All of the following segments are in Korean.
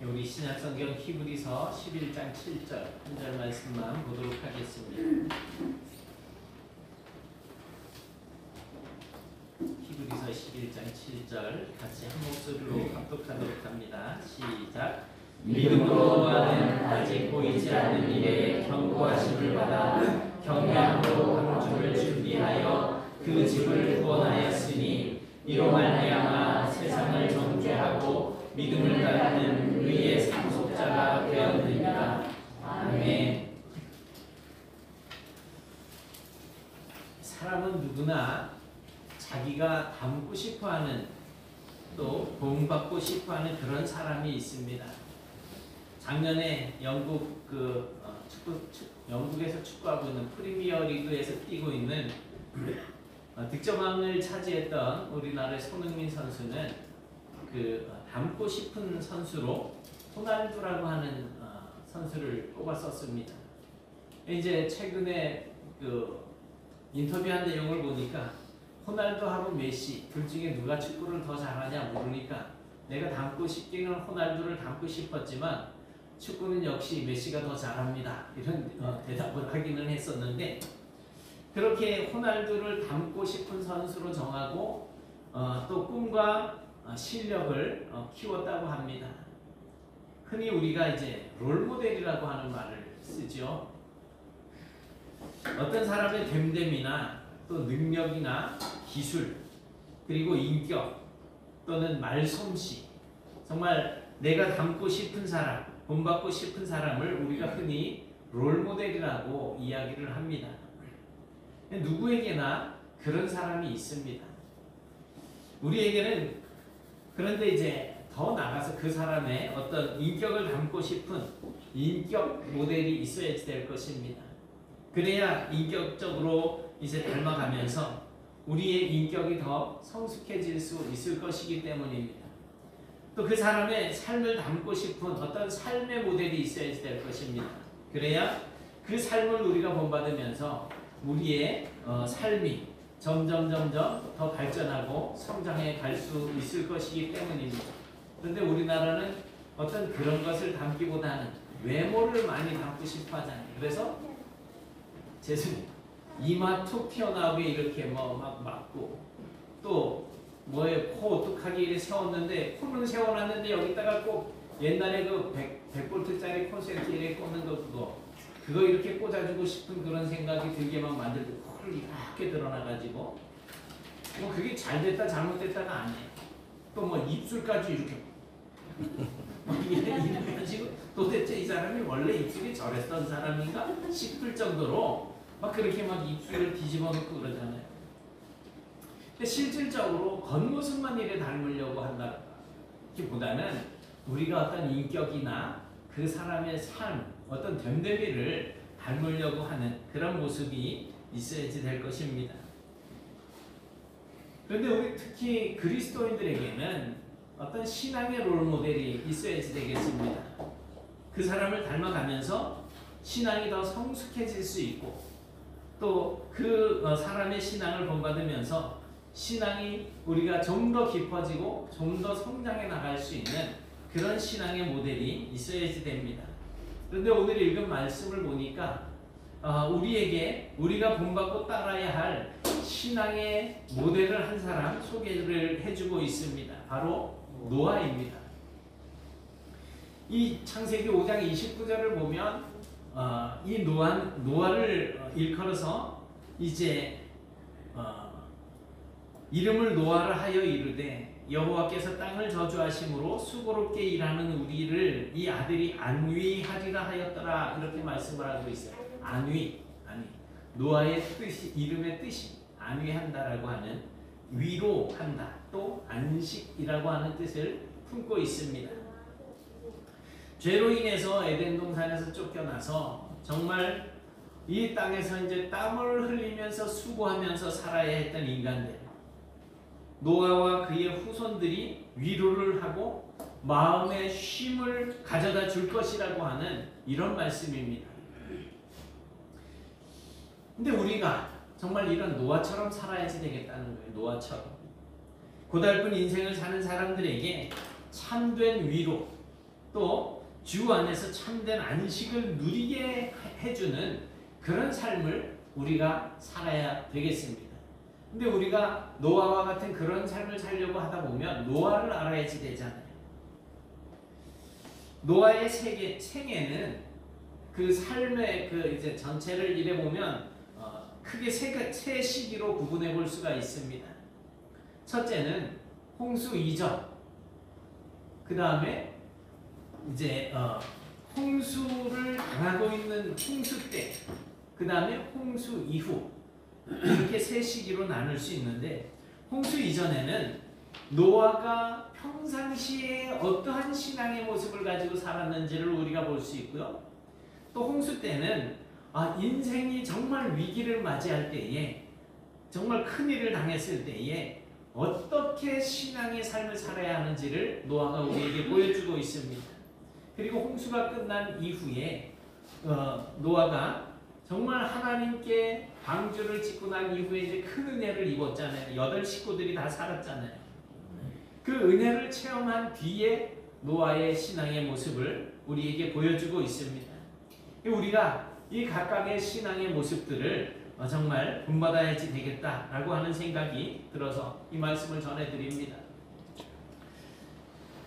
우리 신약성경 히브리서 11장 7절 한 절 말씀만 보도록 하겠습니다. 히브리서 11장 7절 같이 한 목소리로 합독하도록 합니다. 시작. 믿음으로 노아는 아직 보이지 않는 일에 경고하심을 받아 경배함으로 방주를 준비하여 그 집을 구원하였으니 이로 말미암아 세상을 정죄하고 믿음을 따르는 의의 상속자가 되었느니라. 아멘. 사람은 누구나 자기가 닮고 싶어하는 또 본받고 싶어하는 그런 사람이 있습니다. 작년에 영국에서 축구하고 있는 프리미어 리그에서 뛰고 있는 득점왕을 차지했던 우리나라의 손흥민 선수는 닮고 싶은 선수로 호날두라고 하는 선수를 뽑았었습니다. 이제 최근에 인터뷰한 내용을 보니까 호날두하고 메시 둘 중에 누가 축구를 더 잘하냐 모르니까 내가 닮고 싶기는 호날두를 닮고 싶었지만 축구는 역시 메시가 더 잘합니다. 이런 대답을 하기는 했었는데 그렇게 호날두를 닮고 싶은 선수로 정하고 또 꿈과 실력을 키웠다고 합니다. 흔히 우리가 이제 롤모델이라고 하는 말을 쓰죠. 어떤 사람의 됨됨이나 또 능력이나 기술 그리고 인격 또는 말솜씨 정말 내가 닮고 싶은 사람, 본받고 싶은 사람을 우리가 흔히 롤모델이라고 이야기를 합니다. 누구에게나 그런 사람이 있습니다. 우리에게는 그런데 이제 더 나가서 그 사람의 어떤 인격을 담고 싶은 인격 모델이 있어야지 될 것입니다. 그래야 인격적으로 이제 닮아가면서 우리의 인격이 더 성숙해질 수 있을 것이기 때문입니다. 또 그 사람의 삶을 담고 싶은 어떤 삶의 모델이 있어야지 될 것입니다. 그래야 그 삶을 우리가 본받으면서 우리의 삶이 점점 더 발전하고 성장해 갈 수 있을 것이기 때문입니다. 그런데 우리나라는 어떤 그런 것을 담기보다는 외모를 많이 담고 싶어 하잖아요. 그래서 이마 툭 튀어나오게 이렇게 막 막고 또 코 오뚝하게 이렇게 세웠는데 코는 세워놨는데 여기다가 꼭 옛날에 100볼트짜리 콘센트 이렇게 꽂는 거 그거 이렇게 꽂아주고 싶은 그런 생각이 들게만 만들고 코를 이렇게 드러나가지고 그게 잘 됐다 잘못됐다가 아니에요. 또 입술까지 이렇게 이래가지고 도대체 이 사람이 원래 입술이 저랬던 사람인가 싶을 정도로 그렇게 입술을 뒤집어 놓고 그러잖아요. 근데 실질적으로 겉모습만 이래 닮으려고 한다기보다는 우리가 어떤 인격이나 그 사람의 삶, 어떤 됨됨이를 닮으려고 하는 그런 모습이 있어야지 될 것입니다. 그런데 우리 특히 그리스도인들에게는 어떤 신앙의 롤모델이 있어야지 되겠습니다. 그 사람을 닮아가면서 신앙이 더 성숙해질 수 있고 또 그 사람의 신앙을 본받으면서 신앙이 우리가 좀 더 깊어지고 좀 더 성장해 나갈 수 있는 그런 신앙의 모델이 있어야지 됩니다. 그런데 오늘 읽은 말씀을 보니까 우리에게 우리가 본받고 따라야 할 신앙의 모델을 한 사람 소개를 해주고 있습니다. 바로 노아입니다. 이 창세기 5장 29절을 보면 이 노아를 일컬어서 이제 이름을 노아를 하여 이르되 여호와께서 땅을 저주하심으로 수고롭게 일하는 우리를 이 아들이 안위하리라 하였더라 이렇게 말씀을 하고 있어요. 안위 노아의 뜻이 이름의 뜻이 안위한다라고 하는 위로한다 또 안식이라고 하는 뜻을 품고 있습니다. 죄로 인해서 에덴 동산에서 쫓겨나서 정말 이 땅에서 이제 땀을 흘리면서 수고하면서 살아야 했던 인간들 노아와 그의 후손들이 위로를 하고 마음의 쉼을 가져다 줄 것이라고 하는 이런 말씀입니다. 근데 우리가 정말 이런 노아처럼 살아야지 되겠다는 거예요. 노아처럼 고달픈 인생을 사는 사람들에게 참된 위로 또 주 안에서 참된 안식을 누리게 해주는 그런 삶을 우리가 살아야 되겠습니다. 근데 우리가 노아와 같은 그런 삶을 살려고 하다 보면 노아를 알아야지 되잖아요. 노아의 생애는 그 삶의 그 이제 전체를 이래 보면 크게 세 시기로 구분해 볼 수가 있습니다. 첫째는 홍수 이전, 그 다음에 이제 홍수를 당하고 있는 홍수 때, 그 다음에 홍수 이후, 이렇게 세 시기로 나눌 수 있는데, 홍수 이전에는 노아가 평상시에 어떠한 신앙의 모습을 가지고 살았는지를 우리가 볼 수 있고요. 또 홍수 때는 인생이 정말 위기를 맞이할 때에, 정말 큰일을 당했을 때에 어떻게 신앙의 삶을 살아야 하는지를 노아가 우리에게 보여주고 있습니다. 그리고 홍수가 끝난 이후에 노아가 정말 하나님께 방주를 짓고 난 이후에 이제 큰 은혜를 입었잖아요. 8 식구들이 다 살았잖아요. 그 은혜를 체험한 뒤에 노아의 신앙의 모습을 우리에게 보여주고 있습니다. 우리가 이 각각의 신앙의 모습들을 정말 본받아야지 되겠다라고 하는 생각이 들어서 이 말씀을 전해드립니다.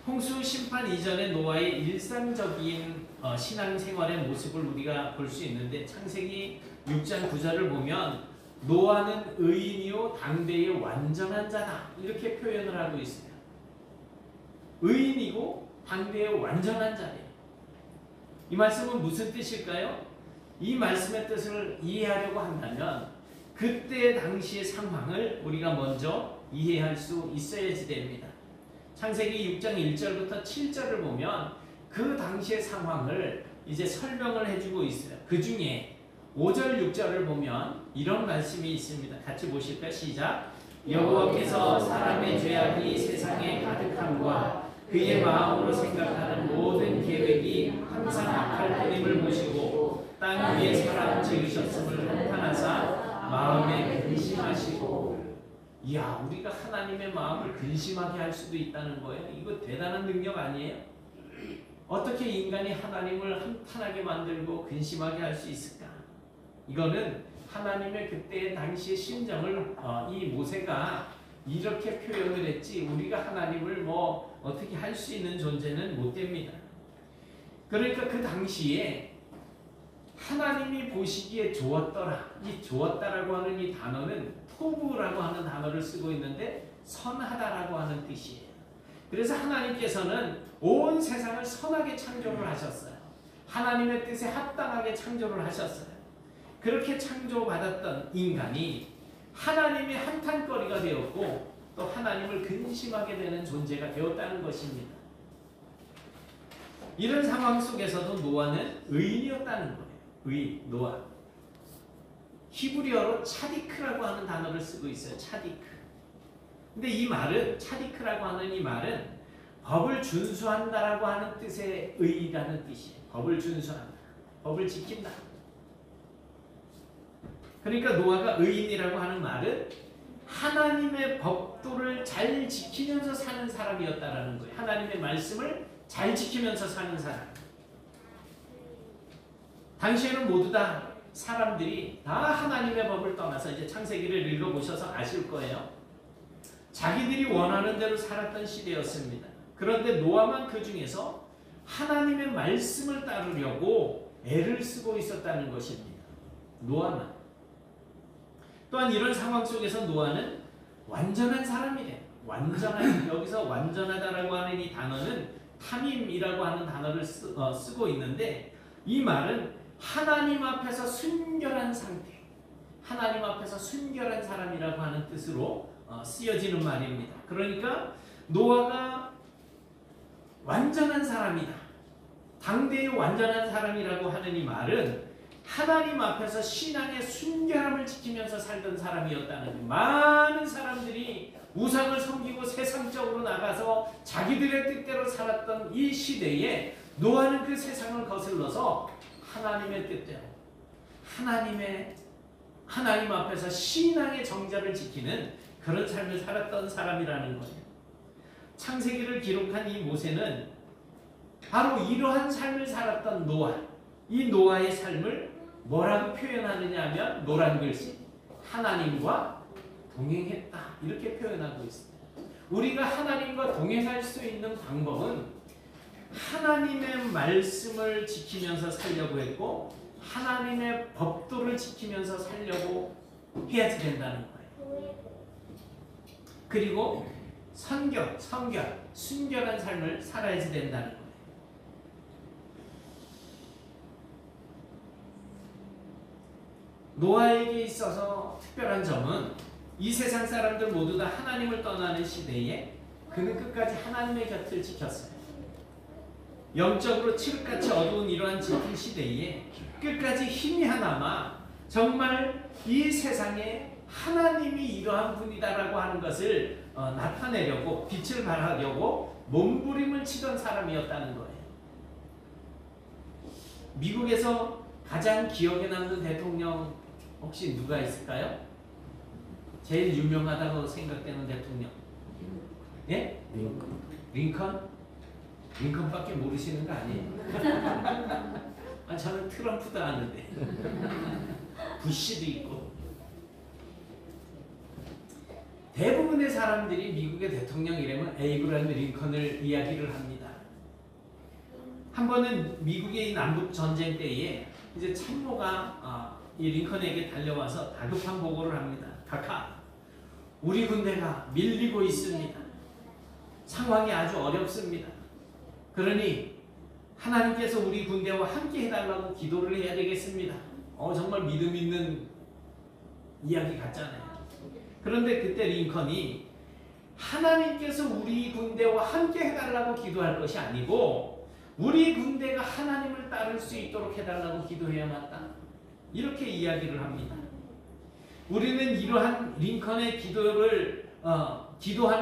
홍수 심판 이전에 노아의 일상적인 신앙생활의 모습을 우리가 볼 수 있는데, 창세기 6장 9절을 보면 노아는 의인이요 당대의 완전한 자다, 이렇게 표현을 하고 있어요. 의인이고 당대의 완전한 자예요. 이 말씀은 무슨 뜻일까요? 이 말씀의 뜻을 이해하려고 한다면 그때 당시의 상황을 우리가 먼저 이해할 수 있어야지 됩니다. 창세기 6장 1절부터 7절을 보면 그 당시의 상황을 이제 설명을 해주고 있어요. 그 중에 5절 6절을 보면 이런 말씀이 있습니다. 같이 보실까요? 시작. 여호와께서 사람의 죄악이 세상에 가득함과 그의 마음으로 생각하는 모든 계획이 항상 악할 뿐임을 보시고 땅 위에 사람 지으셨음을 한탄하사 마음에 근심하시고. 이야, 우리가 하나님의 마음을 근심하게 할 수도 있다는 거예요. 이거 대단한 능력 아니에요? 어떻게 인간이 하나님을 한탄하게 만들고 근심하게 할 수 있을까? 이거는 하나님의 그때의 당시의 심정을 이 모세가 이렇게 표현을 했지, 우리가 하나님을 어떻게 할 수 있는 존재는 못 됩니다. 그러니까 그 당시에 하나님이 보시기에 좋았더라, 이 좋았다라고 하는 이 단어는 토부라고 하는 단어를 쓰고 있는데 선하다라고 하는 뜻이에요. 그래서 하나님께서는 온 세상을 선하게 창조를 하셨어요. 하나님의 뜻에 합당하게 창조를 하셨어요. 그렇게 창조받았던 인간이 하나님의 한탄거리가 되었고 또 하나님을 근심하게 되는 존재가 되었다는 것입니다. 이런 상황 속에서도 노아는 의인이었다는 거예요. 의인, 노아. 히브리어로 차디크라고 하는 단어를 쓰고 있어요. 차디크. 근데 이 말은, 차디크라고 하는 이 말은 법을 준수한다라고 하는 뜻의 의라는 뜻이에요. 법을 준수한다. 법을 지킨다. 그러니까 노아가 의인이라고 하는 말은 하나님의 법도를 잘 지키면서 사는 사람이었다라는 거예요. 하나님의 말씀을 잘 지키면서 사는 사람. 당시에는 모두 다 사람들이 다 하나님의 법을 떠나서, 이제 창세기를 읽어보셔서 아실 거예요. 자기들이 원하는 대로 살았던 시대였습니다. 그런데 노아만 그 중에서 하나님의 말씀을 따르려고 애를 쓰고 있었다는 것입니다. 노아만. 또한 이런 상황 속에서 노아는 완전한 사람이래요. 완전한, 여기서 완전하다라고 하는 이 단어는 탐임이라고 하는 단어를 쓰고 있는데, 이 말은 하나님 앞에서 순결한 상태, 하나님 앞에서 순결한 사람이라고 하는 뜻으로 쓰여지는 말입니다. 그러니까 노아가 완전한 사람이다, 당대의 완전한 사람이라고 하는 이 말은 하나님 앞에서 신앙의 순결함을 지키면서 살던 사람이었다는 거예요. 많은 사람들이 우상을 섬기고 세상적으로 나가서 자기들의 뜻대로 살았던 이 시대에 노아는 그 세상을 거슬러서 하나님의 뜻대로, 하나님 앞에서 신앙의 정절을 지키는 그런 삶을 살았던 사람이라는 거예요. 창세기를 기록한 이 모세는 바로 이러한 삶을 살았던 노아, 이 노아의 삶을 뭐라고 표현하느냐 하면 노란 글씨 하나님과 동행했다 이렇게 표현하고 있습니다. 우리가 하나님과 동행할 수 있는 방법은 하나님의 말씀을 지키면서 살려고 했고 하나님의 법도를 지키면서 살려고 해야지 된다는 거예요. 그리고 순결한 삶을 살아야지 된다는 거예요. 노아에게 있어서 특별한 점은 이 세상 사람들 모두 다 하나님을 떠나는 시대에 그는 끝까지 하나님의 곁을 지켰어요. 영적으로 칠흑같이 어두운 이러한 짙은 시대에 끝까지 힘이 하나마 정말 이 세상에 하나님이 이러한 분이다라고 하는 것을 나타내려고 빛을 발하려고 몸부림을 치던 사람이었다는 거예요. 미국에서 가장 기억에 남는 대통령 혹시 누가 있을까요? 제일 유명하다고 생각되는 대통령. 예? 링컨? 링컨밖에 모르시는 거 아니에요? 아, 저는 트럼프도 아는데. 부시도 있고. 대부분의 사람들이 미국의 대통령이라면 에이브라임 링컨을 이야기를 합니다. 한 번은 미국의 남북 전쟁 때에 이제 참모가 이 링컨에게 달려와서 다급한 보고를 합니다. 카카, 우리 군대가 밀리고 있습니다. 상황이 아주 어렵습니다. 그러니 하나님께서 우리 군대와 함께 해달라고 기도를 해야 되겠습니다. 정말 믿음 있는 이야기 같잖아요. 그런데 그때 링컨이 하나님께서 우리 군대와 함께 해달라고 기도할 것이 아니고 우리 군대가 하나님을 따를 수 있도록 해달라고 기도해야 한다. 이렇게 이야기를 합니다. 우리는 이러한 링컨의 기도하는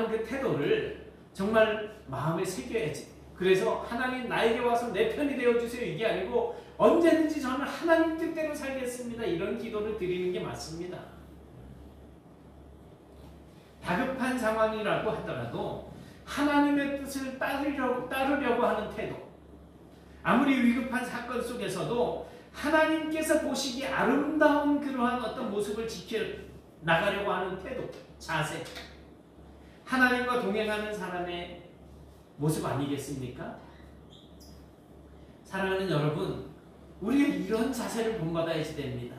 그 태도를 정말 마음에 새겨야지. 그래서 하나님 나에게 와서 내 편이 되어주세요 이게 아니고 언제든지 저는 하나님 뜻대로 살겠습니다. 이런 기도를 드리는 게 맞습니다. 다급한 상황이라고 하더라도 하나님의 뜻을 따르려고 하는 태도, 아무리 위급한 사건 속에서도 하나님께서 보시기에 아름다운 그러한 어떤 모습을 지켜 나가려고 하는 태도, 자세, 하나님과 동행하는 사람의 모습 아니겠습니까? 사랑하는 여러분, 우리가 이런 자세를 본받아야지 됩니다.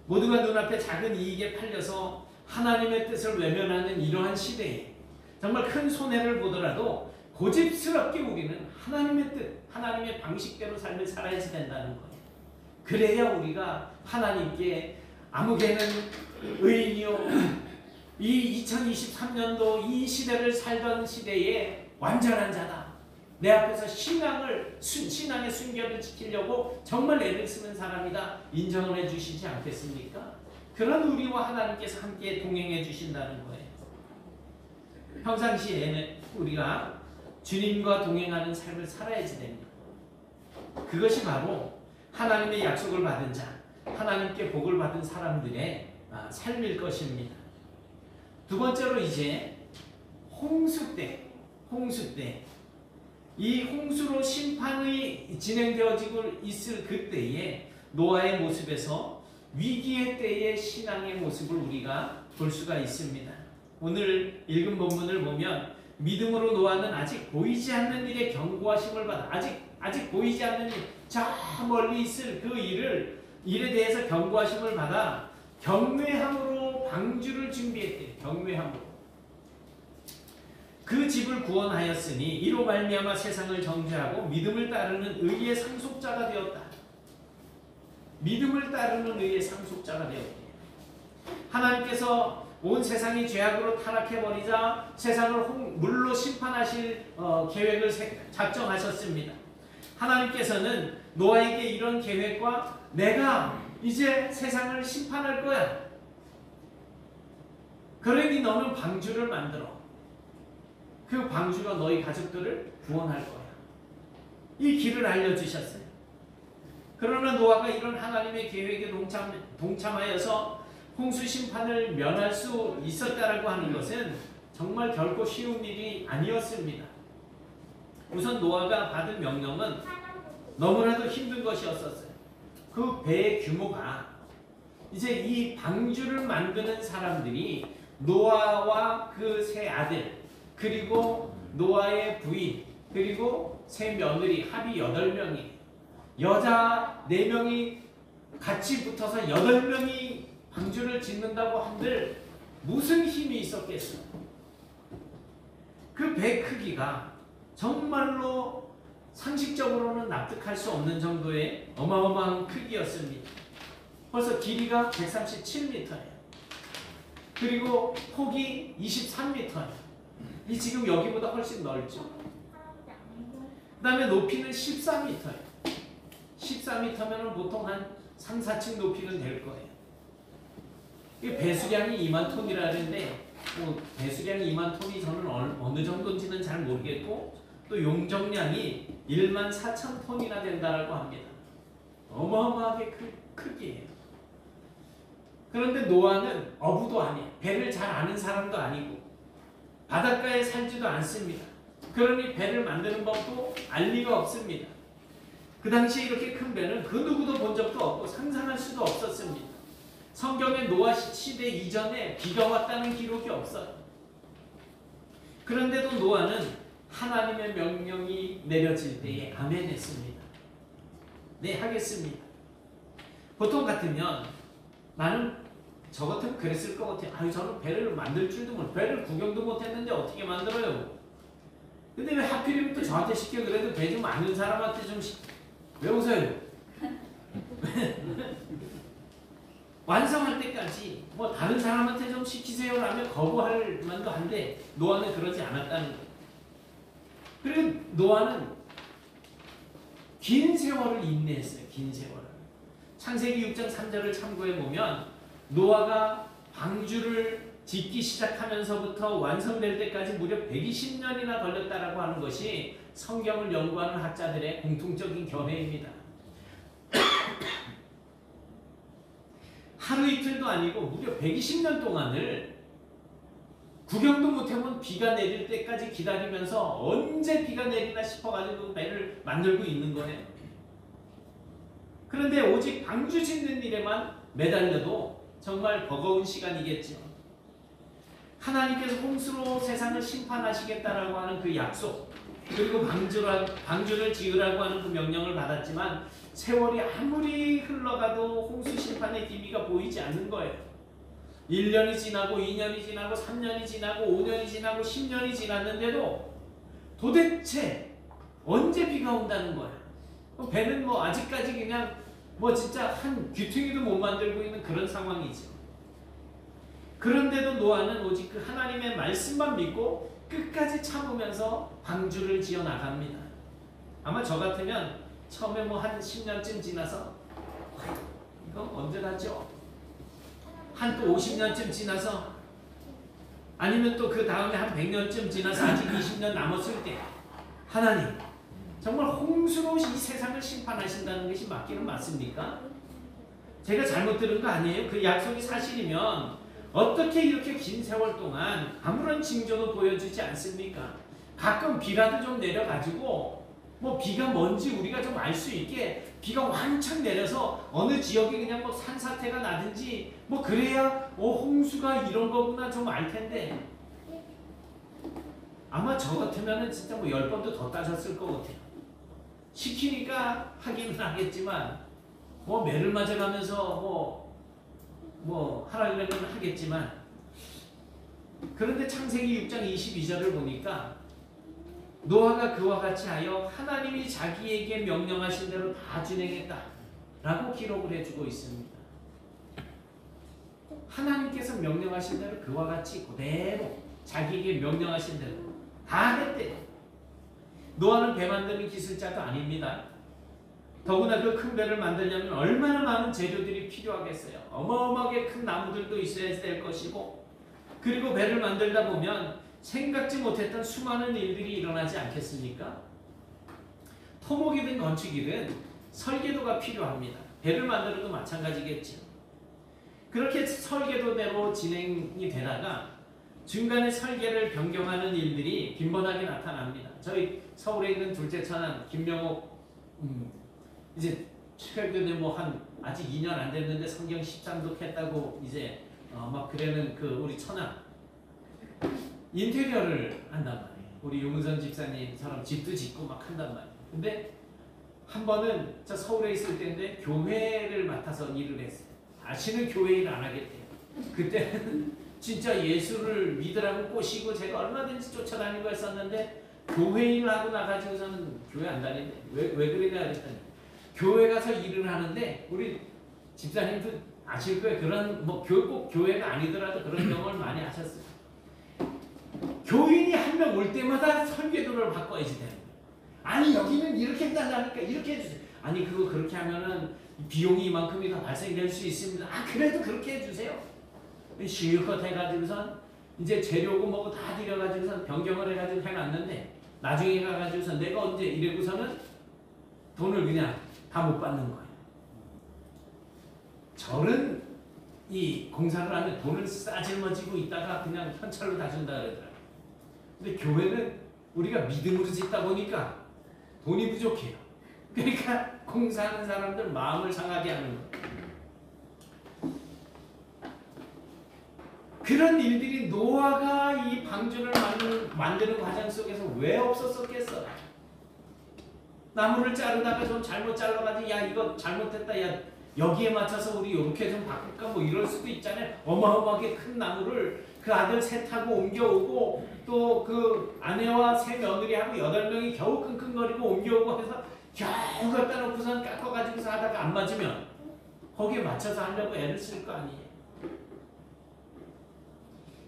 모두가 눈앞에 작은 이익에 팔려서 하나님의 뜻을 외면하는 이러한 시대에 정말 큰 손해를 보더라도 고집스럽게 우리는 하나님의 뜻, 하나님의 방식대로 삶을 살아야지 된다는 거예요. 그래야 우리가 하나님께 아무개는 의인이요, 이 2023년도 이 시대를 살던 시대에 완전한 자다. 내 앞에서 신앙의 순결을 지키려고 정말 애를 쓰는 사람이다. 인정을 해주시지 않겠습니까? 그런 우리와 하나님께서 함께 동행해 주신다는 거예요. 평상시에는 우리가 주님과 동행하는 삶을 살아야지 됩니다. 그것이 바로 하나님의 약속을 받은 자, 하나님께 복을 받은 사람들의 삶일 것입니다. 두 번째로 이제 홍수 때 이 홍수로 심판이 진행되어지고 있을 그때에 노아의 모습에서 위기의 때의 신앙의 모습을 우리가 볼 수가 있습니다. 오늘 읽은 본문을 보면 믿음으로 노아는 아직 보이지 않는 일에 경고하심을 받아 아직 보이지 않는 일, 저 멀리 있을 그 일에 대해서 경고하심을 받아 경외함으로 방주를 준비했대. 경외함으로 그 집을 구원하였으니 이로 말미암아 세상을 정죄하고 믿음을 따르는 의의 상속자가 되었다. 믿음을 따르는 의의 상속자가 되었다. 하나님께서 온 세상이 죄악으로 타락해버리자 세상을 물로 심판하실 계획을 작정하셨습니다. 하나님께서는 노아에게 이런 계획과 내가 이제 세상을 심판할 거야. 그러니 너는 방주를 만들어. 그 방주가 너희 가족들을 구원할 거야. 이 길을 알려주셨어요. 그러나 노아가 이런 하나님의 계획에 동참하여서 홍수 심판을 면할 수 있었다라고 하는 것은 정말 결코 쉬운 일이 아니었습니다. 우선 노아가 받은 명령은 너무나도 힘든 것이었었어요. 그 배의 규모가 이제 이 방주를 만드는 사람들이 노아와 그 세 아들 그리고 노아의 부인 그리고 세 며느리 합이 8명이 여자 4명이 같이 붙어서 8명이 방주를 짓는다고 한들 무슨 힘이 있었겠어요? 그 배 크기가 정말로 상식적으로는 납득할 수 없는 정도의 어마어마한 크기였습니다. 벌써 길이가 137m예요. 그리고 폭이 23m예요. 이 지금 여기보다 훨씬 넓죠. 그 다음에 높이는 14m예요. 14m면 보통 한 3, 4층 높이는 될 거예요. 배수량이 2만 톤이라 하는데 배수량이 2만 톤이 저는 어느 정도인지는 잘 모르겠고 또 용적량이 1만 4천 톤이나 된다라고 합니다. 어마어마하게 크기예요. 그런데 노아는 어부도 아니에요. 배를 잘 아는 사람도 아니고 바닷가에 살지도 않습니다. 그러니 배를 만드는 법도 알 리가 없습니다. 그 당시에 이렇게 큰 배는 그 누구도 본 적도 없고 상상할 수도 없었습니다. 성경에 노아 시대 이전에 비가 왔다는 기록이 없어요. 그런데도 노아는 하나님의 명령이 내려질 때에 아멘 했습니다. 네, 하겠습니다. 보통 같으면 나는 저 같으면 그랬을 것 같아요. 아유, 저는 배를 만들 줄도 모르고 배를 구경도 못했는데 어떻게 만들어요? 근데 왜 하필이면 또 저한테 시켜? 그래도 배 좀 아는 사람한테 좀 왜 웃어요? 완성할 때까지 뭐 다른 사람한테 좀 시키세요라면 거부할 만도 한데 노아는 그러지 않았다는 거예요. 그리고 노아는 긴 세월을 인내했어요. 긴 세월을. 창세기 6장 3절을 참고해 보면 노아가 방주를 짓기 시작하면서부터 완성될 때까지 무려 120년이나 걸렸다라고 하는 것이 성경을 연구하는 학자들의 공통적인 견해입니다. 하루 이틀도 아니고 무려 120년 동안을 구경도 못해본 비가 내릴 때까지 기다리면서 언제 비가 내리나 싶어가지고 배를 만들고 있는 거예요. 그런데 오직 방주 짓는 일에만 매달려도 정말 버거운 시간이겠죠. 하나님께서 홍수로 세상을 심판하시겠다라고 하는 그 약속, 그리고 방주를 지으라고 하는 그 명령을 받았지만 세월이 아무리 흘러가도 홍수 심판의 기미가 보이지 않는 거예요. 1년이 지나고 2년이 지나고 3년이 지나고 5년이 지나고 10년이 지났는데도 도대체 언제 비가 온다는 거예요. 배는 뭐 아직까지 그냥 뭐 진짜 한 귀퉁이도 못 만들고 있는 그런 상황이죠. 그런데도 노아는 오직 그 하나님의 말씀만 믿고 끝까지 참으면서 방주를 지어 나갑니다. 아마 저 같으면 처음에 뭐 한 10년쯤 지나서 이거 언제 다죠? 한 또 50년쯤 지나서 아니면 또 그 다음에 한 100년쯤 지나서 아직 20년 남았을 때 하나님 정말 홍수로 이 세상을 심판하신다는 것이 맞기는 맞습니까? 제가 잘못 들은 거 아니에요? 그 약속이 사실이면 어떻게 이렇게 긴 세월 동안 아무런 징조도 보여주지 않습니까? 가끔 비라도 좀 내려가지고 뭐 비가 뭔지 우리가 좀 알 수 있게 비가 왕창 내려서 어느 지역에 그냥 뭐 산사태가 나든지 뭐 그래야 홍수가 이런 거구나 좀 알 텐데 아마 저 같으면은 진짜 뭐 10번도 더 따졌을 것 같아요. 시키니까 하기는 하겠지만 뭐 매를 맞아가면서 뭐 하라고 그러면 하겠지만 그런데 창세기 6장 22절을 보니까 노아가 그와 같이 하여 하나님이 자기에게 명령하신 대로 다 진행했다 라고 기록을 해주고 있습니다. 하나님께서 명령하신 대로 그와 같이 그대로 자기에게 명령하신 대로 다 했대요. 노아는 배 만드는 기술자도 아닙니다. 더구나 그 큰 배를 만들려면 얼마나 많은 재료들이 필요하겠어요. 어마어마하게 큰 나무들도 있어야 될 것이고 그리고 배를 만들다 보면 생각지 못했던 수많은 일들이 일어나지 않겠습니까? 토목이든 건축이든 설계도가 필요합니다. 배를 만들어도 마찬가지겠죠. 그렇게 설계도대로 진행이 되다가 중간에 설계를 변경하는 일들이 빈번하게 나타납니다. 저희 서울에 있는 둘째 차는 김명옥 이제 최근에 뭐 한 아직 2년 안 됐는데 성경 13독 했다고 이제 막 그러는 그 우리 처남 인테리어를 한단 말이에요. 우리 용선 집사님처럼 집도 짓고 막 한단 말이에요. 근데 한 번은 저 서울에 있을 때인데 교회를 맡아서 일을 했어요. 다시는 교회 일 안 하겠대요. 그때는 진짜 예수를 믿으라고 꼬시고 제가 얼마든지 쫓아다니고 했었는데 교회 일을 하고 나가지고서는 교회 안 다닌대. 왜 그러냐 그랬더니 교회 가서 일을 하는데 우리 집사님도 아실 거예요. 그런 뭐 꼭 교회가 아니더라도 그런 경험을 많이 하셨어요. 교인이 한 명 올 때마다 설계도를 바꿔야지 되는 거예요. 아니 여기는 이렇게 해달라니까 이렇게 해주세요. 아니 그거 그렇게 하면은 비용이 이만큼이 더 발생될 수 있습니다. 아 그래도 그렇게 해주세요. 실컷 해가지고선 이제 재료고 뭐고 다 들여가지고선 변경을 해가지고 해놨는데 나중에 가가지고서 내가 언제 이래고서는 돈을 그냥 다 못 받는 거예요. 저는 이 공사를 하면 돈을 싸질머지고 있다가 그냥 현찰로 다 준다 그러더라고요. 근데 교회는 우리가 믿음으로 짓다 보니까 돈이 부족해요. 그러니까 공사하는 사람들 마음을 상하게 하는 거예요. 그런 일들이 노아가 이 방주를 만드는 과정 속에서 왜 없었었겠어? 나무를 자르다가 좀 잘못 잘라가지고 야 이거 잘못했다 야 여기에 맞춰서 우리 이렇게 좀 바꿀까 뭐 이럴 수도 있잖아요. 어마어마하게 큰 나무를 그 아들 셋 타고 옮겨오고 또 그 아내와 세 며느리하고 8명이 겨우 끙끙거리고 옮겨오고 해서 겨우 갖다 놓고선 깎아가지고서 하다가 안 맞으면 거기에 맞춰서 하려고 애를 쓸 거 아니에요.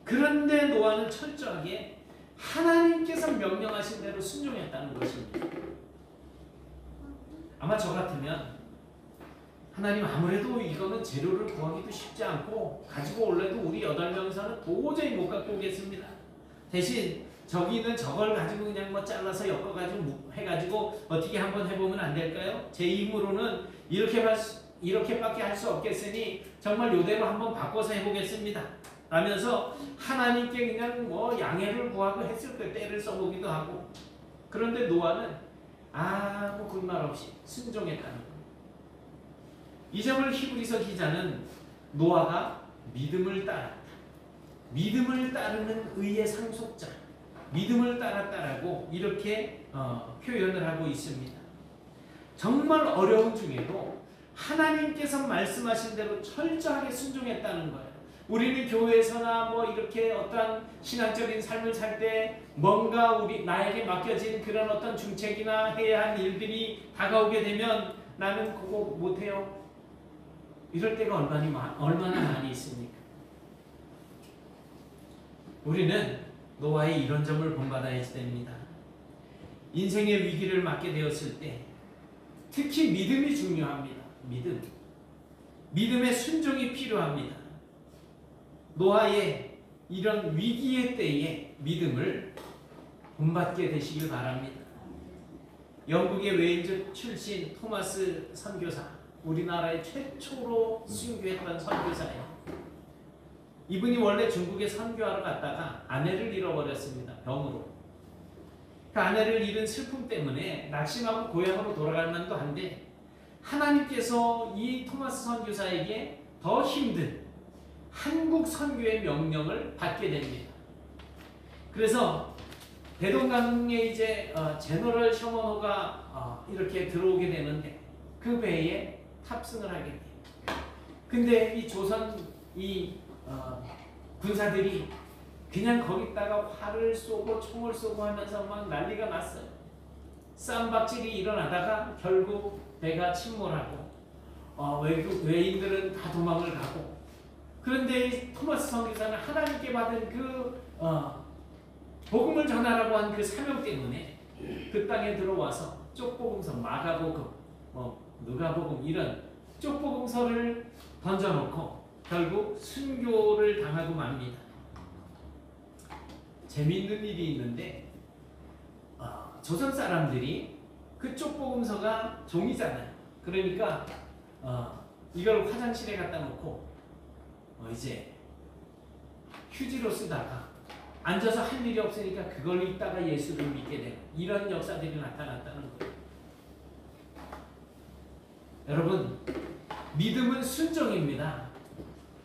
그런데 노아는 철저하게 하나님께서 명령하신 대로 순종했다는 것입니다. 아마 저 같으면 하나님 아무래도 이거는 재료를 구하기도 쉽지 않고 가지고 올래도 우리 8명이서는 도저히 못 갖고 오겠습니다. 대신 저기는 저걸 가지고 그냥 뭐 잘라서 엮어가지고 해가지고 어떻게 한번 해보면 안 될까요? 제 힘으로는 이렇게밖에 할 수 없겠으니 정말 이대로 한번 바꿔서 해보겠습니다. 라면서 하나님께 그냥 뭐 양해를 구하고 했을 때 때를 써보기도 하고. 그런데 노아는 아무 군말 없이 순종했다는 거예요. 이 점을 히브리서 기자는 노아가 믿음을 따랐다. 믿음을 따르는 의의 상속자. 믿음을 따랐다라고 이렇게 표현을 하고 있습니다. 정말 어려운 중에도 하나님께서 말씀하신 대로 철저하게 순종했다는 거예요. 우리는 교회에서나 뭐 이렇게 어떠한 신앙적인 삶을 살 때 뭔가 나에게 맡겨진 그런 어떤 중책이나 해야 할 일들이 다가오게 되면 나는 그거 못해요. 이럴 때가 얼마나 많이 있습니까? 우리는 노아의 이런 점을 본받아야 됩니다. 인생의 위기를 맞게 되었을 때 특히 믿음이 중요합니다. 믿음의 순종이 필요합니다. 노아의 이런 위기의 때에 믿음을 본받게 되시길 바랍니다. 영국의 웨일즈 출신 토마스 선교사, 우리나라의 최초로 순교했던 선교사예요. 이분이 원래 중국에 선교하러 갔다가 아내를 잃어버렸습니다. 병으로. 그 아내를 잃은 슬픔 때문에 낙심하고 고향으로 돌아갈 만도 한데 하나님께서 이 토마스 선교사에게 더 힘든 한국 선교의 명령을 받게 됩니다. 그래서 대동강에 이제 제너럴 셔먼호가 이렇게 들어오게 되는데 그 배에 탑승을 하게 돼요. 근데 이 조선 군사들이 그냥 거기다가 활을 쏘고 총을 쏘고 하면서 막 난리가 났어요. 쌈박질이 일어나다가 결국 배가 침몰하고 외인들은 다 도망을 가고. 그런데 이 토마스 선교사는 하나님께 받은 그 복음을 전하라고 한 그 사명 때문에 그 땅에 들어와서 쪽복음서, 마가복음, 누가복음 이런 쪽복음서를 던져놓고 결국 순교를 당하고 맙니다. 재미있는 일이 있는데 조선 사람들이 그 쪽복음서가 종이잖아요. 그러니까 이걸 화장실에 갖다 놓고 이제 휴지로 쓰다가 앉아서 할 일이 없으니까 그걸 읽다가 예수를 믿게 되고 이런 역사들이 나타났다는 거예요. 여러분, 믿음은 순종입니다.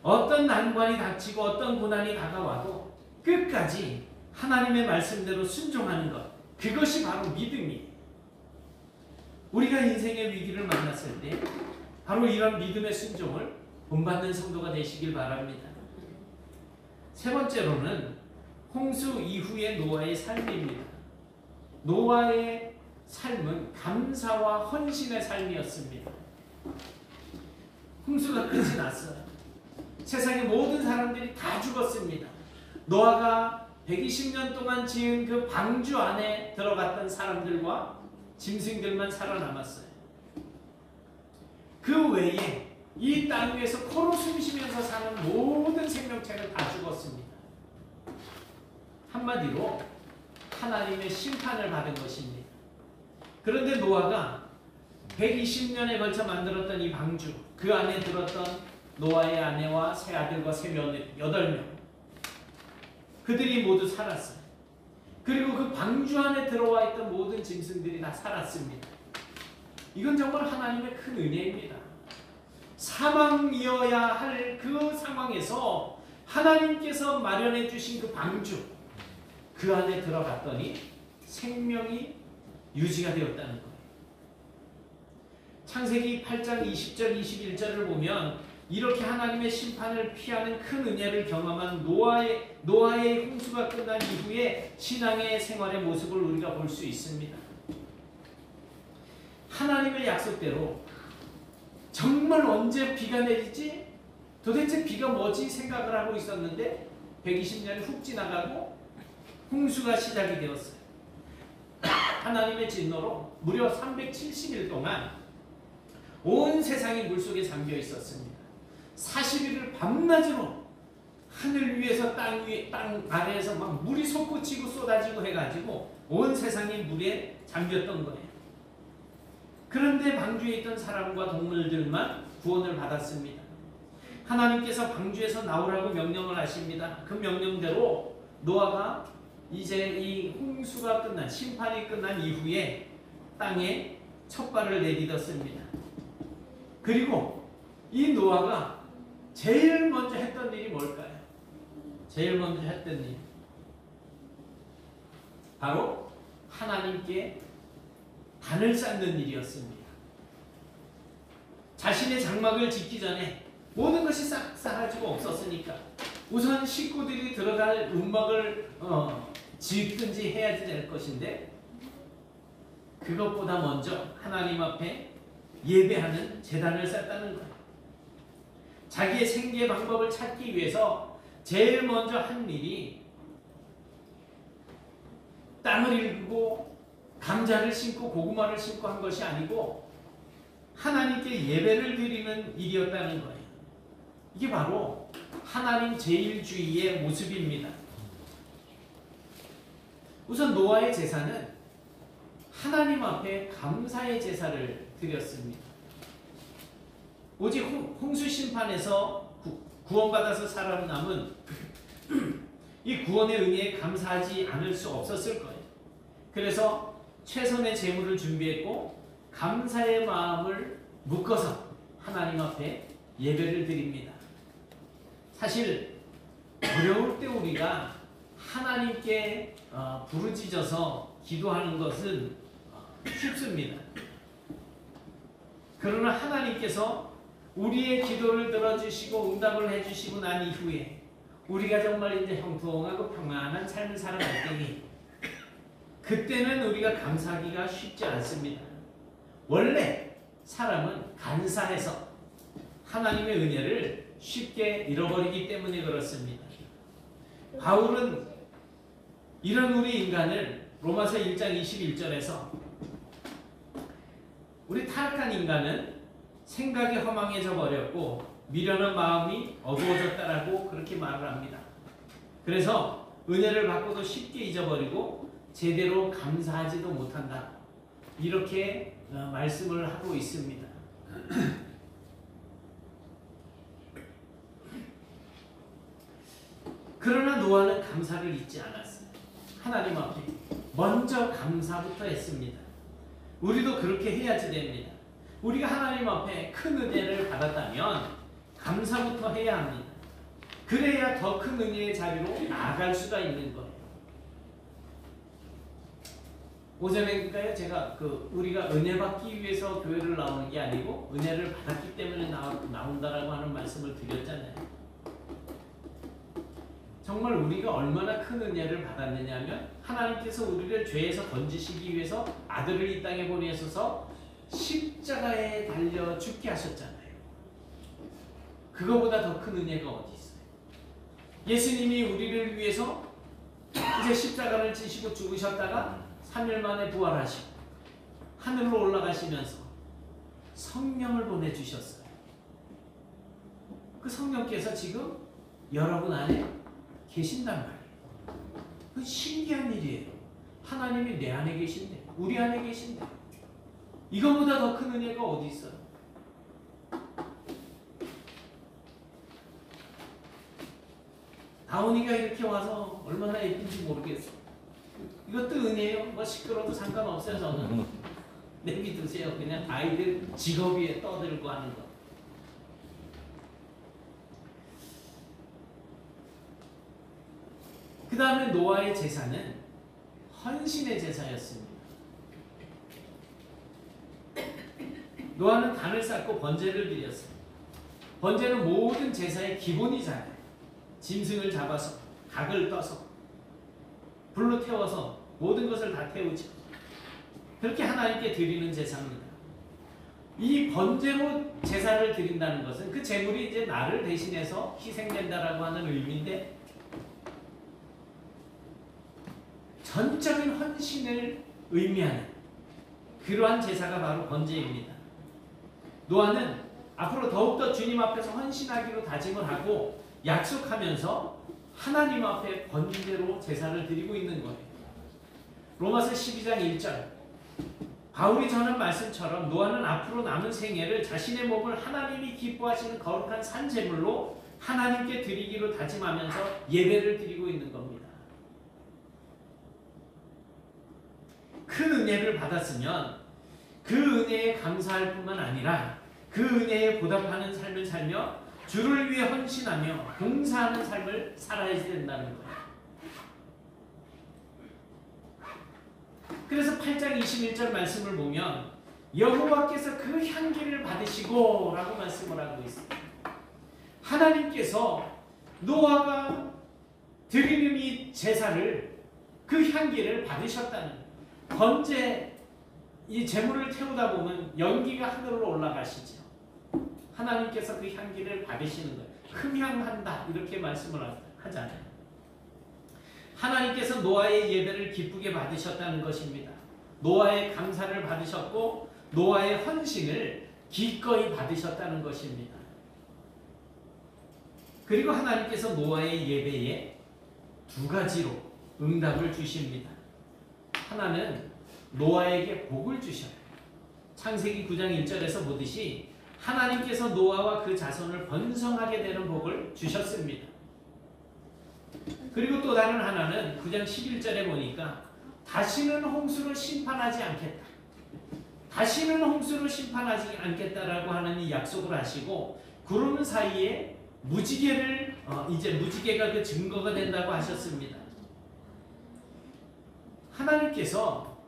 어떤 난관이 닥치고 어떤 고난이 다가와도 끝까지 하나님의 말씀대로 순종하는 것, 그것이 바로 믿음이에요. 우리가 인생의 위기를 만났을 때 바로 이런 믿음의 순종을 본받는 성도가 되시길 바랍니다. 세 번째로는 홍수 이후의 노아의 삶입니다. 노아의 삶은 감사와 헌신의 삶이었습니다. 홍수가 끝이 났어요. 세상의 모든 사람들이 다 죽었습니다. 노아가 120년 동안 지은 그 방주 안에 들어갔던 사람들과 짐승들만 살아남았어요. 그 외에 이 땅 위에서 코로 숨쉬면서 사는 모든 생명체는 다 죽었습니다. 한마디로 하나님의 심판을 받은 것입니다. 그런데 노아가 120년에 걸쳐 만들었던 이 방주, 그 안에 들었던 노아의 아내와 세 아들과 세 며느리 8명, 그들이 모두 살았어요. 그리고 그 방주 안에 들어와 있던 모든 짐승들이 다 살았습니다. 이건 정말 하나님의 큰 은혜입니다. 사망이어야 할 그 상황에서 하나님께서 마련해 주신 그 방주, 그 안에 들어갔더니 생명이 유지가 되었다는 거예요. 창세기 8장 20절 21절을 보면 이렇게 하나님의 심판을 피하는 큰 은혜를 경험한 노아의 홍수가 끝난 이후에 신앙의 생활의 모습을 우리가 볼 수 있습니다. 하나님의 약속대로 정말 언제 비가 내리지? 도대체 비가 뭐지? 생각을 하고 있었는데 120년이 훅 지나가고 홍수가 시작이 되었어요. 하나님의 진노로 무려 370일 동안 온 세상이 물속에 잠겨 있었습니다. 40일을 밤낮으로 하늘 위에서 땅 아래에서 막 물이 솟구치고 쏟아지고 해가지고 온 세상이 물에 잠겼던 거예요. 그런데 방주에 있던 사람과 동물들만 구원을 받았습니다. 하나님께서 방주에서 나오라고 명령을 하십니다. 그 명령대로 노아가 이제 이 홍수가 끝난, 심판이 끝난 이후에 땅에 첫 발을 내딛었습니다. 그리고 이 노아가 제일 먼저 했던 일이 뭘까요? 제일 먼저 했던 일, 바로 하나님께 단을 쌓는 일이었습니다. 자신의 장막을 짓기 전에 모든 것이 싹 사라지고 없었으니까 우선 식구들이 들어갈 움막을 짓든지 해야지 될 것인데, 그것보다 먼저 하나님 앞에 예배하는 제단을 쌓았다는 거예요. 자기의 생계 방법을 찾기 위해서 제일 먼저 한 일이 땅을 일구고 감자를 심고 고구마를 심고 한 것이 아니고 하나님께 예배를 드리는 일이었다는 거예요. 이게 바로 하나님 제일주의의 모습입니다. 우선 노아의 제사는 하나님 앞에 감사의 제사를 드렸습니다. 오직 홍수 심판에서 구원받아서 살아남은 이 구원의 은혜에 감사하지 않을 수 없었을 거예요. 그래서 최선의 제물을 준비했고 감사의 마음을 묶어서 하나님 앞에 예배를 드립니다. 사실 어려울 때 우리가 하나님께 부르짖어서 기도하는 것은 쉽습니다. 그러나 하나님께서 우리의 기도를 들어주시고 응답을 해주시고 난 이후에 우리가 정말 이제 형통하고 평안한 삶을 살아갈 때니 그때는 우리가 감사하기가 쉽지 않습니다. 원래 사람은 간사해서 하나님의 은혜를 쉽게 잃어버리기 때문에 그렇습니다. 바울은 이런 우리 인간을 로마서 1장 21절에서 우리 타락한 인간은 생각이 허망해져 버렸고 미련한 마음이 어두워졌다라고 그렇게 말을 합니다. 그래서 은혜를 받고도 쉽게 잊어버리고 제대로 감사하지도 못한다, 이렇게 말씀을 하고 있습니다. 그러나 노아는 감사를 잊지 않았어요. 하나님 앞에 먼저 감사부터 했습니다. 우리도 그렇게 해야지 됩니다. 우리가 하나님 앞에 큰 은혜를 받았다면 감사부터 해야 합니다. 그래야 더 큰 은혜의 자리로 나아갈 수가 있는 거예요. 오전에니까요, 제가 우리가 은혜 받기 위해서 교회를 나오는 게 아니고 은혜를 받았기 때문에 나온다라고 하는 말씀을 드렸잖아요. 정말 우리가 얼마나 큰 은혜를 받았느냐면 하나님께서 우리를 죄에서 건지시기 위해서 아들을 이 땅에 보내셔서 십자가에 달려 죽게 하셨잖아요. 그거보다 더 큰 은혜가 어디 있어요? 예수님이 우리를 위해서 이제 십자가를 지시고 죽으셨다가 3일 만에 부활하시고 하늘로 올라가시면서 성령을 보내주셨어요. 그 성령께서 지금 여러분 안에 계신단 말이에요. 그 신기한 일이에요. 하나님이 내 안에 계신데, 우리 안에 계신데, 이거보다 더 큰 은혜가 어디 있어요? 다운이가 이렇게 와서 얼마나 예쁜지 모르겠어. 이것도 은혜예요. 뭐 시끄러워도 상관없어요. 저는 내비두세요. 그냥 아이들 직업위에 떠들고 하는 거. 그 다음에 노아의 제사는 헌신의 제사였습니다. 노아는 단을 쌓고 번제를 드렸어요. 번제는 모든 제사의 기본이잖아요. 짐승을 잡아서 각을 떠서 불로 태워서 모든 것을 다 태우죠. 그렇게 하나님께 드리는 제사입니다. 이 번제로 제사를 드린다는 것은 그 제물이 이제 나를 대신해서 희생된다라고 하는 의미인데, 전적인 헌신을 의미하는 그러한 제사가 바로 번제입니다. 노아는 앞으로 더욱더 주님 앞에서 헌신하기로 다짐을 하고 약속하면서 하나님 앞에 번제로 제사를 드리고 있는 거예요. 로마서 12장 1절, 바울이 전한 말씀처럼 노아는 앞으로 남은 생애를 자신의 몸을 하나님이 기뻐하시는 거룩한 산제물로 하나님께 드리기로 다짐하면서 예배를 드리고 있는 겁니다. 큰 은혜를 받았으면 그 은혜에 감사할 뿐만 아니라 그 은혜에 보답하는 삶을 살며 주를 위해 헌신하며 봉사하는 삶을 살아야 된다는 거예요. 그래서 8장 21절 말씀을 보면 여호와께서 그 향기를 받으시고 라고 말씀을 하고 있어요. 하나님께서 노아가 드리는 이 제사를, 그 향기를 받으셨다는 거예요. 번제, 이 제물을 태우다 보면 연기가 하늘로 올라가시죠. 하나님께서 그 향기를 받으시는 거예요. 흠향한다 이렇게 말씀을 하잖아요. 하나님께서 노아의 예배를 기쁘게 받으셨다는 것입니다. 노아의 감사를 받으셨고 노아의 헌신을 기꺼이 받으셨다는 것입니다. 그리고 하나님께서 노아의 예배에 두 가지로 응답을 주십니다. 하나는 노아에게 복을 주셔요. 창세기 9장 1절에서 보듯이 하나님께서 노아와 그 자손을 번성하게 되는 복을 주셨습니다. 그리고 또 다른 하나는 9장 11절에 보니까 다시는 홍수를 심판하지 않겠다. 다시는 홍수를 심판하지 않겠다라고 하는 이 약속을 하시고 구름 사이에 무지개를 이제 무지개가 그 증거가 된다고 하셨습니다. 하나님께서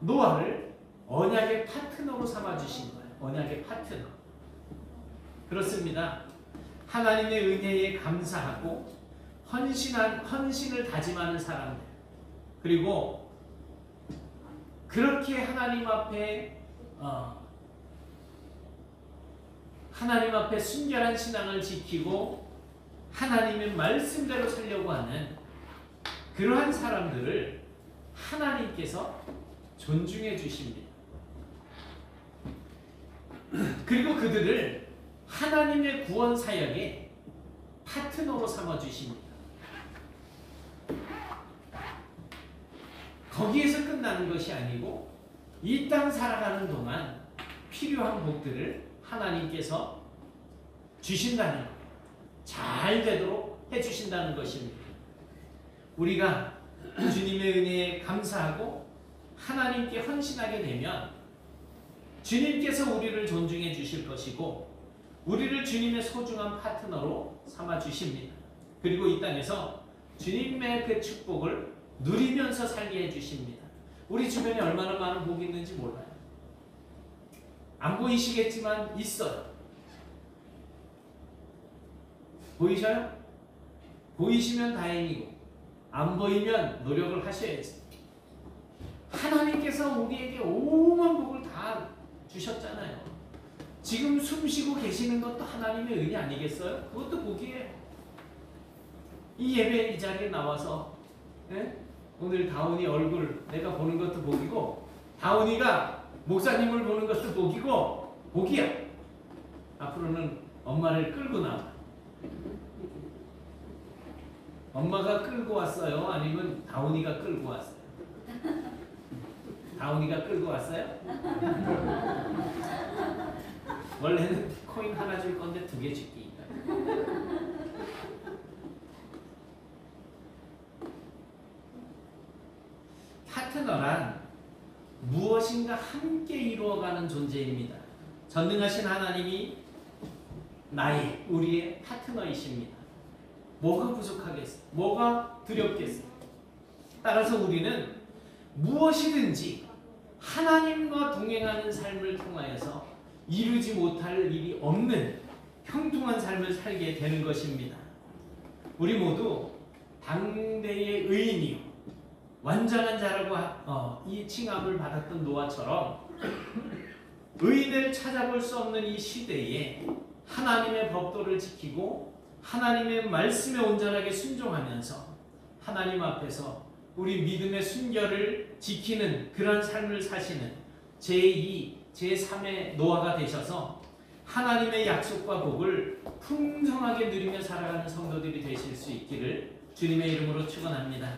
노아를 언약의 파트너로 삼아주신 거예요. 언약의 파트너. 그렇습니다. 하나님의 은혜에 감사하고 헌신을 다짐하는 사람들, 그리고 그렇게 하나님 앞에 순결한 신앙을 지키고 하나님의 말씀대로 살려고 하는 그러한 사람들을 하나님께서 존중해 주십니다. 그리고 그들을 하나님의 구원 사역의 파트너로 삼아 주십니다. 거기에서 끝나는 것이 아니고 이 땅 살아가는 동안 필요한 복들을 하나님께서 주신다는 거예요. 잘 되도록 해주신다는 것입니다. 우리가 주님의 은혜에 감사하고 하나님께 헌신하게 되면 주님께서 우리를 존중해 주실 것이고 우리를 주님의 소중한 파트너로 삼아 주십니다. 그리고 이 땅에서 주님의 그 축복을 누리면서 살게 해주십니다. 우리 주변에 얼마나 많은 복이 있는지 몰라요. 안 보이시겠지만 있어요. 보이셔요? 보이시면 다행이고 안 보이면 노력을 하셔야지. 하나님께서 우리에게 오만 복을 다 주셨잖아요. 지금 숨 쉬고 계시는 것도 하나님의 은혜 아니겠어요? 그것도 복이에요. 이 예배 이 자리에 나와서 오늘 다운이 얼굴 내가 보는 것도 복이고 다운이가 목사님을 보는 것도 복이고 복이야. 앞으로는 엄마를 끌고 나와. 엄마가 끌고 왔어요? 아니면 다운이가 끌고 왔어요? 다운이가 끌고 왔어요? 원래는 코인 하나 줄 건데 2개 줄게. 파트너란 무엇인가 함께 이루어가는 존재입니다. 전능하신 하나님이 우리의 파트너이십니다. 뭐가 부족하겠어? 뭐가 두렵겠어? 따라서 우리는 무엇이든지 하나님과 동행하는 삶을 통하여서 이루지 못할 일이 없는 형통한 삶을 살게 되는 것입니다. 우리 모두 당대의 의인이요 완전한 자라고 이 칭함을 받았던 노아처럼 의인을 찾아볼 수 없는 이 시대에 하나님의 법도를 지키고 하나님의 말씀에 온전하게 순종하면서 하나님 앞에서 우리 믿음의 순결을 지키는 그런 삶을 사시는 제2, 제3의 노아가 되셔서 하나님의 약속과 복을 풍성하게 누리며 살아가는 성도들이 되실 수 있기를 주님의 이름으로 축원합니다.